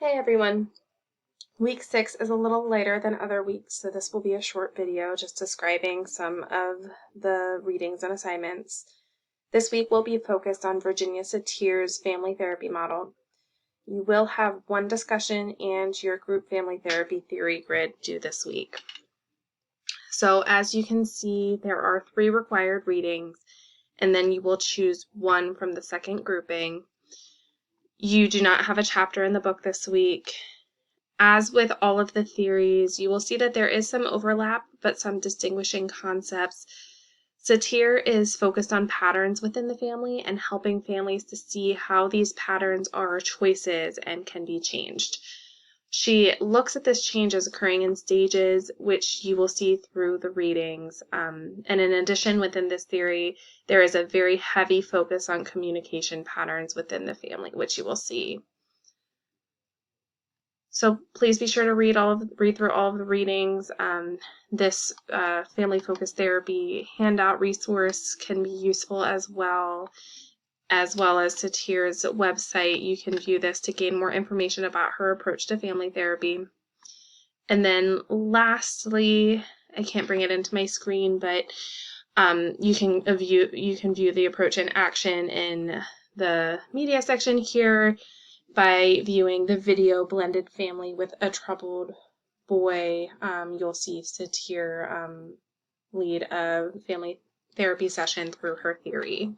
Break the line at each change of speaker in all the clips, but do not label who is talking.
Hey everyone! Week 6 is a little later than other weeks, so this will be a short video just describing some of the readings and assignments. This week will be focused on Virginia Satir's family therapy model. You will have one discussion and your group family therapy theory grid due this week. So as you can see, there are 3 required readings, and then you will choose one from the second grouping. You do not have a chapter in the book this week. As with all of the theories, you will see that there is some overlap, but some distinguishing concepts. Satir is focused on patterns within the family and helping families to see how these patterns are choices and can be changed. She looks at this change as occurring in stages, which you will see through the readings. And in addition, within this theory, there is a very heavy focus on communication patterns within the family, which you will see. So please be sure to read through all of the readings. This family-focused therapy handout resource can be useful as well as Satir's website. You can view this to gain more information about her approach to family therapy. And then lastly, I can't bring it into my screen, but you can view the approach in action in the media section here by viewing the video Blended Family with a Troubled Boy. You'll see Satir lead a family therapy session through her theory.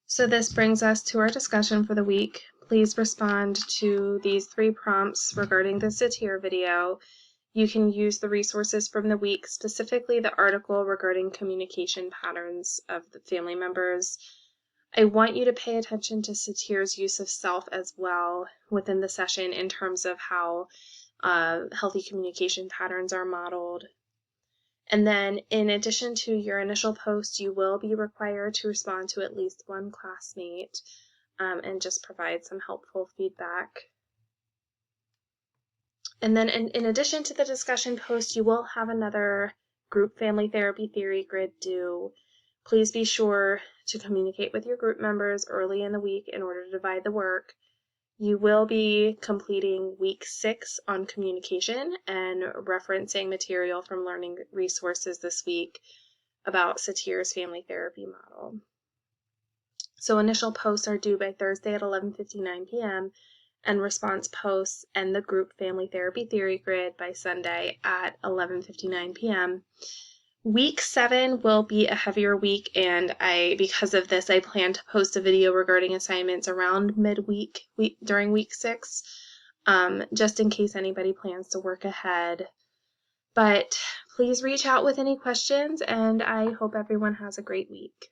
So this brings us to our discussion for the week. Please respond to these 3 prompts regarding the Satir video. You can use the resources from the week, specifically the article regarding communication patterns of the family members. I want you to pay attention to Satir's use of self as well within the session in terms of how healthy communication patterns are modeled. And then in addition to your initial post, you will be required to respond to at least one classmate and just provide some helpful feedback. And then in addition to the discussion post, you will have another group family therapy theory grid due. Please be sure to communicate with your group members early in the week in order to divide the work. You will be completing week 6 on communication and referencing material from learning resources this week about Satir's family therapy model. So initial posts are due by Thursday at 11:59 p.m. and response posts and the group family therapy theory grid by Sunday at 11:59 p.m. Week 7 will be a heavier week, and because of this, I plan to post a video regarding assignments around midweek during week 6, just in case anybody plans to work ahead. But please reach out with any questions, and I hope everyone has a great week.